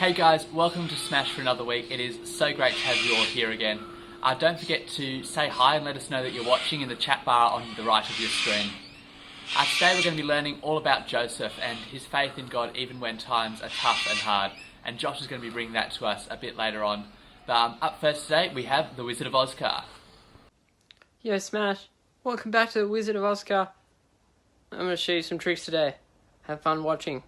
Hey guys, welcome to Smash for another week. It is so great to have you all here again. Don't forget to say hi and let us know that you're watching in the chat bar on the right of your screen. Today we're going to be learning all about Joseph and his faith in God even when times are tough and hard. And Josh is going to be bringing that to us a bit later on. But up first today we have the Wizard of Oscar. Yo Smash, welcome back to the Wizard of Oscar. I'm going to show you some tricks today. Have fun watching.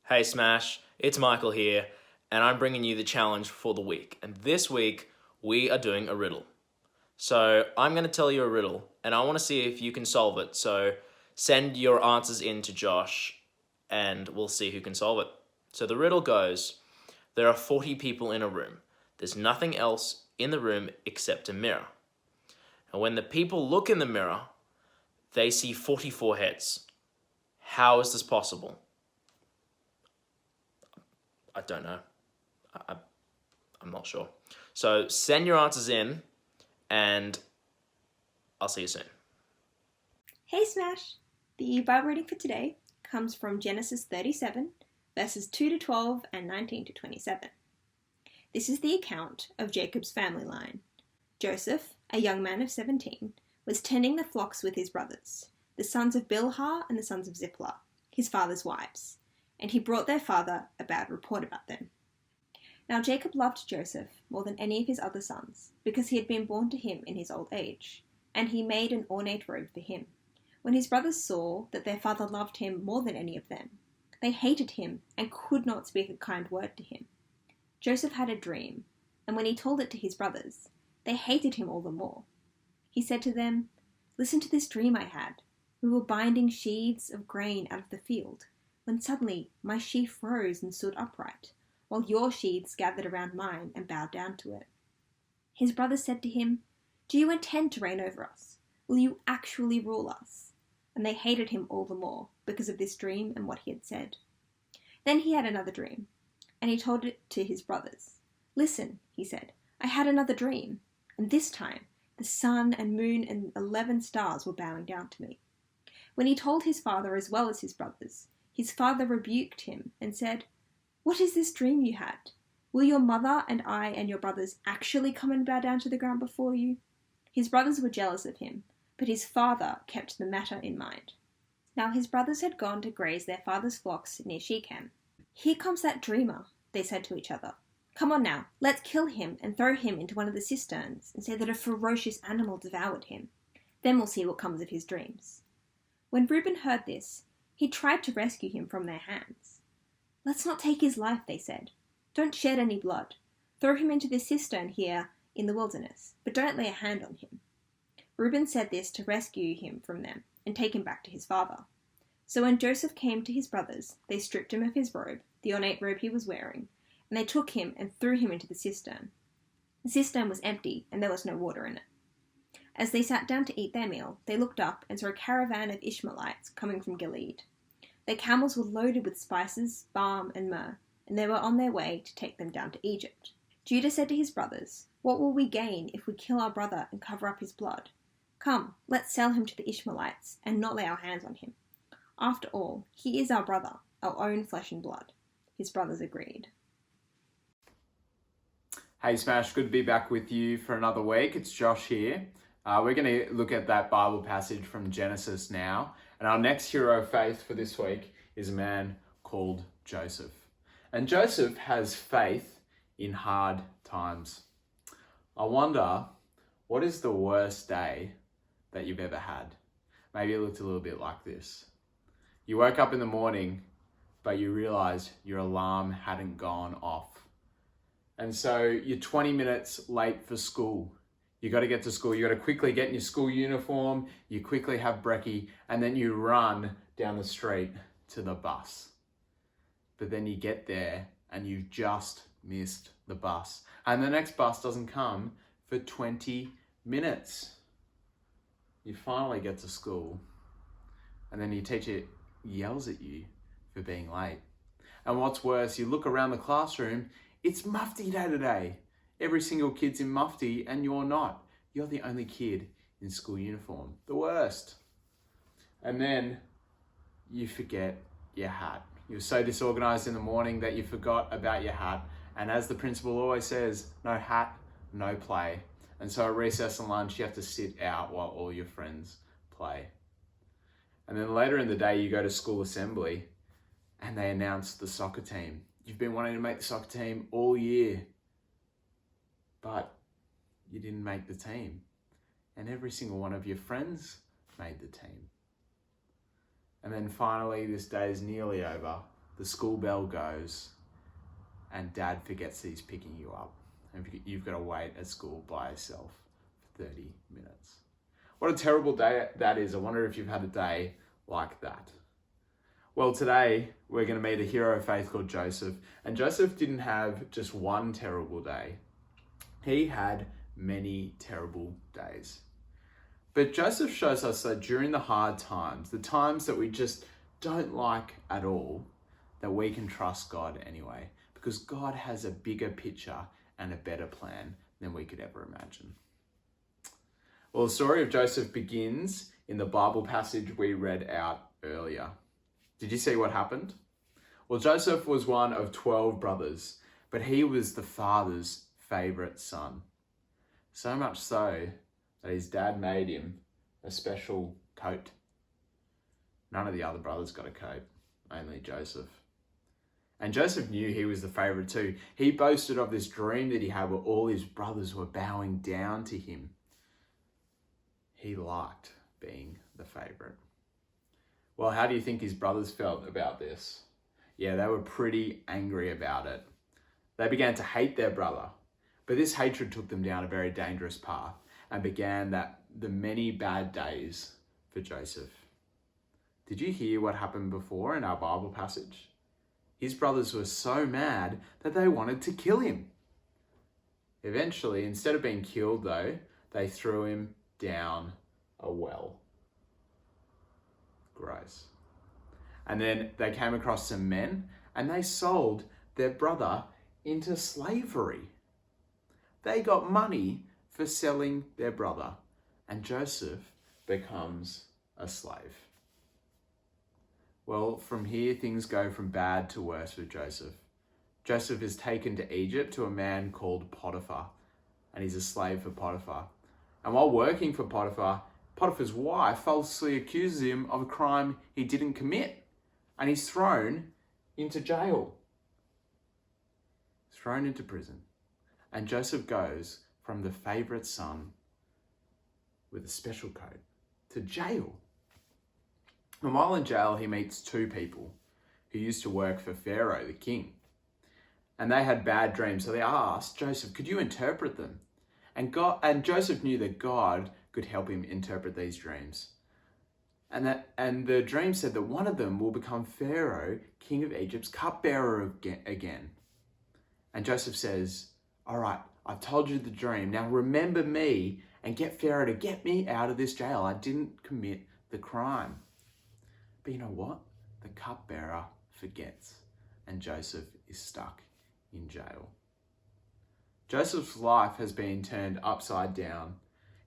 Hey Smash, it's Michael here, and I'm bringing you the challenge for the week. And this week, we are doing a riddle. So I'm going to tell you a riddle, and I want to see if you can solve it. So send your answers in to Josh, and we'll see who can solve it. So the riddle goes, there are 40 people in a room. There's nothing else in the room except a mirror. And when the people look in the mirror, they see 44 heads. How is this possible? I don't know. I'm not sure. So send your answers in, and I'll see you soon. Hey Smash! The Bible reading for today comes from Genesis 37, verses 2 to 12 and 19 to 27. This is the account of Jacob's family line. Joseph, a young man of 17, was tending the flocks with his brothers, the sons of Bilhah and the sons of Zilpah, his father's wives, and he brought their father a bad report about them. Now Jacob loved Joseph more than any of his other sons, because he had been born to him in his old age, and he made an ornate robe for him. When his brothers saw that their father loved him more than any of them, they hated him and could not speak a kind word to him. Joseph had a dream, and when he told it to his brothers, they hated him all the more. He said to them, "Listen to this dream I had. We were binding sheaves of grain out of the field, when suddenly my sheaf rose and stood upright, while your sheaves gathered around mine and bowed down to it." His brothers said to him, "Do you intend to reign over us? Will you actually rule us?" And they hated him all the more because of this dream and what he had said. Then he had another dream, and he told it to his brothers. "Listen," he said, "I had another dream, and this time the sun and moon and 11 stars were bowing down to me." When he told his father as well as his brothers, his father rebuked him and said, "What is this dream you had? Will your mother and I and your brothers actually come and bow down to the ground before you?" His brothers were jealous of him, but his father kept the matter in mind. Now his brothers had gone to graze their father's flocks near Shechem. "Here comes that dreamer," they said to each other. "Come on now, let's kill him and throw him into one of the cisterns and say that a ferocious animal devoured him. Then we'll see what comes of his dreams." When Reuben heard this, he tried to rescue him from their hands. "Let's not take his life," they said. "Don't shed any blood. Throw him into this cistern here in the wilderness, but don't lay a hand on him." Reuben said this to rescue him from them and take him back to his father. So when Joseph came to his brothers, they stripped him of his robe, the ornate robe he was wearing, and they took him and threw him into the cistern. The cistern was empty, and there was no water in it. As they sat down to eat their meal, they looked up and saw a caravan of Ishmaelites coming from Gilead. Their camels were loaded with spices, balm, and myrrh, and they were on their way to take them down to Egypt. Judah said to his brothers, "What will we gain if we kill our brother and cover up his blood? Come, let's sell him to the Ishmaelites and not lay our hands on him. After all, he is our brother, our own flesh and blood." His brothers agreed. Hey Smash, good to be back with you for another week. It's Josh here. We're going to look at that Bible passage from Genesis now. And our next hero of faith for this week is a man called Joseph. And Joseph has faith in hard times. I wonder, what is the worst day that you've ever had? Maybe it looked a little bit like this. You woke up in the morning, but you realized your alarm hadn't gone off. And so you're 20 minutes late for school. You got to get to school. You got to quickly get in your school uniform. You quickly have brekkie, and then you run down the street to the bus. But then you get there and you've just missed the bus. And the next bus doesn't come for 20 minutes. You finally get to school, and then your teacher yells at you for being late. And what's worse, you look around the classroom, it's mufti day today. Every single kid's in mufti and you're not. You're the only kid in school uniform. The worst. And then you forget your hat. You're so disorganized in the morning that you forgot about your hat. And as the principal always says, no hat, no play. And so at recess and lunch, you have to sit out while all your friends play. And then later in the day, you go to school assembly and they announce the soccer team. You've been wanting to make the soccer team all year, but you didn't make the team. And every single one of your friends made the team. And then finally, this day is nearly over. The school bell goes and Dad forgets that he's picking you up. And you've got to wait at school by yourself for 30 minutes. What a terrible day that is. I wonder if you've had a day like that. Well, today we're going to meet a hero of faith called Joseph. And Joseph didn't have just one terrible day. He had many terrible days. But Joseph shows us that during the hard times, the times that we just don't like at all, that we can trust God anyway, because God has a bigger picture and a better plan than we could ever imagine. Well, the story of Joseph begins in the Bible passage we read out earlier. Did you see what happened? Well, Joseph was one of 12 brothers, but he was the father's favorite son. So much so that his dad made him a special coat. None of the other brothers got a coat, only Joseph. And Joseph knew he was the favorite too. He boasted of this dream that he had where all his brothers were bowing down to him. He liked being the favorite. Well, how do you think his brothers felt about this? Yeah, they were pretty angry about it. They began to hate their brother, but this hatred took them down a very dangerous path and began the many bad days for Joseph. Did you hear what happened before in our Bible passage? His brothers were so mad that they wanted to kill him. Eventually, instead of being killed though, they threw him down a well. Gross. And then they came across some men and they sold their brother into slavery. They got money for selling their brother, and Joseph becomes a slave. Well, from here, things go from bad to worse with Joseph. Joseph is taken to Egypt to a man called Potiphar, and he's a slave for Potiphar. And while working for Potiphar, Potiphar's wife falsely accuses him of a crime he didn't commit, and he's thrown into jail. Thrown into prison. And Joseph goes from the favorite son with a special coat to jail. And while in jail, he meets two people who used to work for Pharaoh, the king. And they had bad dreams, so they asked Joseph, could you interpret them? And Joseph knew that God could help him interpret these dreams. And the dream said that one of them will become Pharaoh, king of Egypt's cupbearer again. And Joseph says, all right, I've told you the dream. Now remember me and get Pharaoh to get me out of this jail. I didn't commit the crime. But you know what? The cupbearer forgets, and Joseph is stuck in jail. Joseph's life has been turned upside down.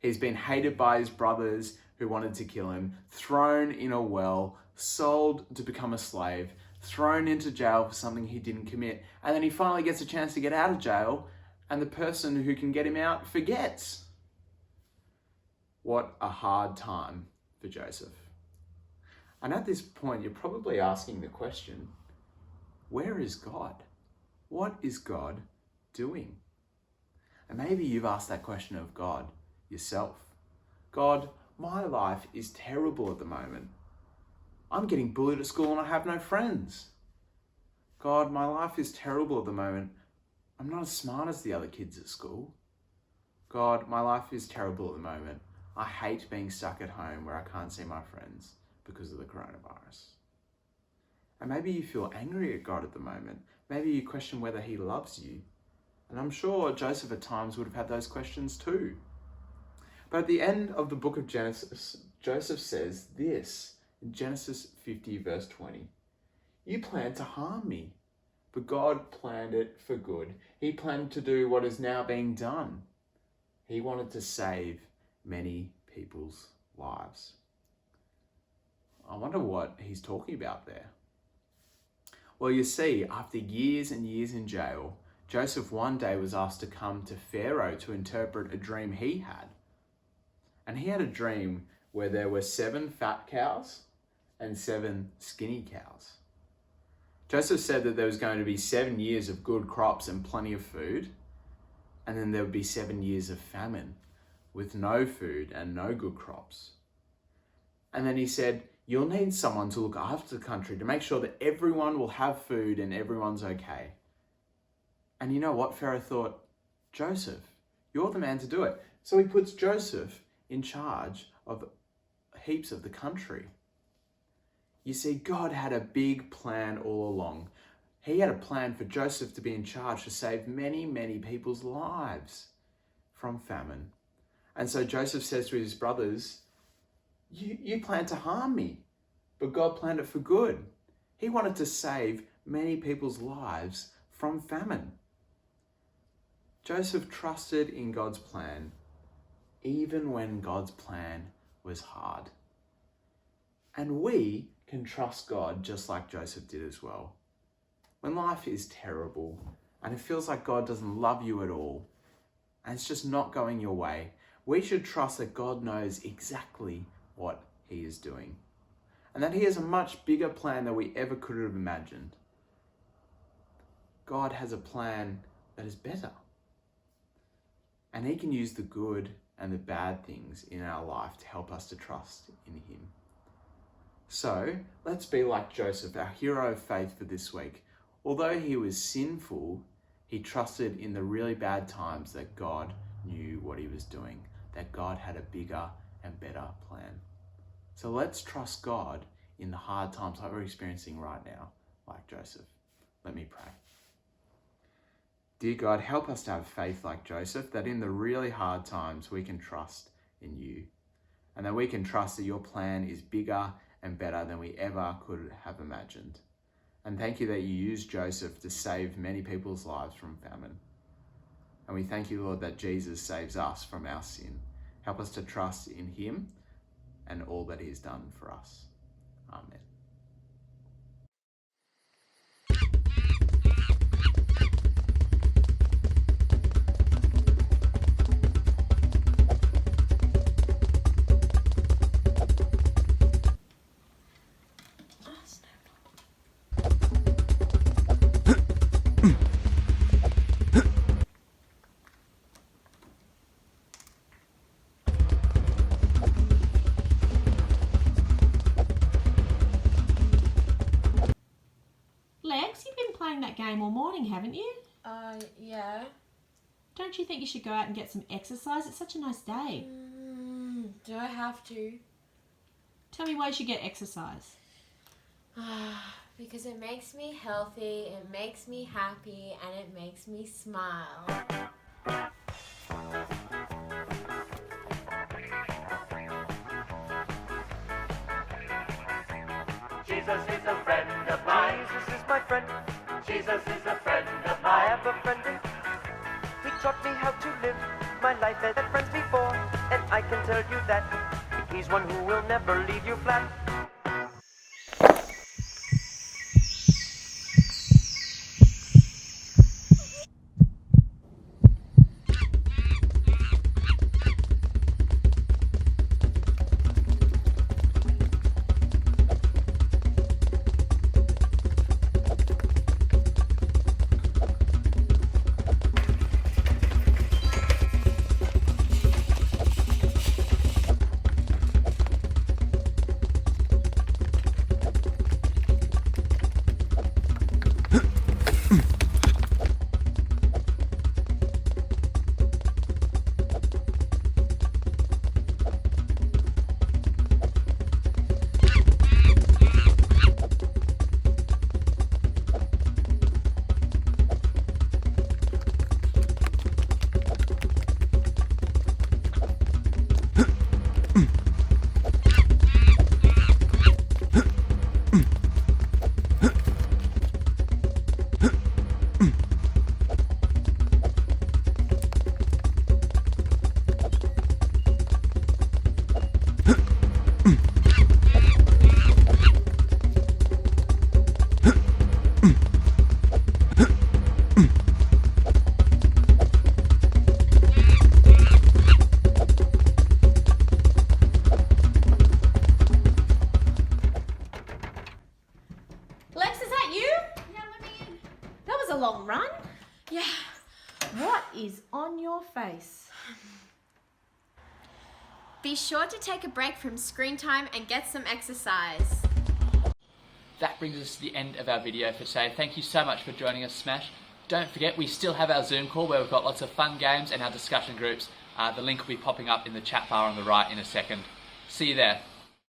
He's been hated by his brothers who wanted to kill him, thrown in a well, sold to become a slave, thrown into jail for something he didn't commit. And then he finally gets a chance to get out of jail, and the person who can get him out forgets. What a hard time for Joseph. And at this point, you're probably asking the question, where is God? What is God doing? And maybe you've asked that question of God yourself. God, my life is terrible at the moment. I'm getting bullied at school and I have no friends. God, my life is terrible at the moment. I'm not as smart as the other kids at school. God, my life is terrible at the moment. I hate being stuck at home where I can't see my friends because of the coronavirus. And maybe you feel angry at God at the moment. Maybe you question whether he loves you. And I'm sure Joseph at times would have had those questions too. But at the end of the book of Genesis, Joseph says this in Genesis 50 verse 20. You planned to harm me, but God planned it for good. He planned to do what is now being done. He wanted to save many people's lives. I wonder what he's talking about there. Well, you see, after years and years in jail, Joseph one day was asked to come to Pharaoh to interpret a dream he had. And he had a dream where there were 7 fat cows and 7 skinny cows. Joseph said that there was going to be 7 years of good crops and plenty of food, and then there would be 7 years of famine with no food and no good crops. And then he said, you'll need someone to look after the country to make sure that everyone will have food and everyone's okay. And you know what? Pharaoh thought, Joseph, you're the man to do it. So he puts Joseph in charge of heaps of the country. You see, God had a big plan all along. He had a plan for Joseph to be in charge to save many, many people's lives from famine. And so Joseph says to his brothers, you planned to harm me, but God planned it for good. He wanted to save many people's lives from famine. Joseph trusted in God's plan, even when God's plan was hard. And we can trust God just like Joseph did as well. When life is terrible and it feels like God doesn't love you at all, and it's just not going your way, we should trust that God knows exactly what he is doing, and that he has a much bigger plan than we ever could have imagined. God has a plan that is better, and he can use the good and the bad things in our life to help us to trust in him. So let's be like Joseph, our hero of faith for this week. Although he was sinful, he trusted in the really bad times that God knew what he was doing, that God had a bigger and better plan. So let's trust God in the hard times that we're experiencing right now, like Joseph. Let me pray. Dear God, help us to have faith like Joseph, that in the really hard times we can trust in you, and that we can trust that your plan is bigger and better than we ever could have imagined. And thank you that you used Joseph to save many people's lives from famine. And we thank you, Lord, that Jesus saves us from our sin. Help us to trust in him and all that he has done for us. Amen. Lex, you've been playing that game all morning, haven't you? Yeah. Don't you think you should go out and get some exercise? It's such a nice day. Do I have to? Tell me why you should get exercise. Because it makes me healthy, it makes me happy, and it makes me smile. Jesus is a friend of mine. Jesus is my friend. Jesus is a friend of mine. I have a friend. He taught me how to live my life as had friends before, and I can tell you that he's one who will never leave you flat. long run. Yeah. What is on your face? Be sure to take a break from screen time and get some exercise. That brings us to the end of our video for today. Thank you so much for joining us, Smash. Don't forget, we still have our Zoom call where we've got lots of fun games and our discussion groups. The link will be popping up in the chat bar on the right in a second. See you there.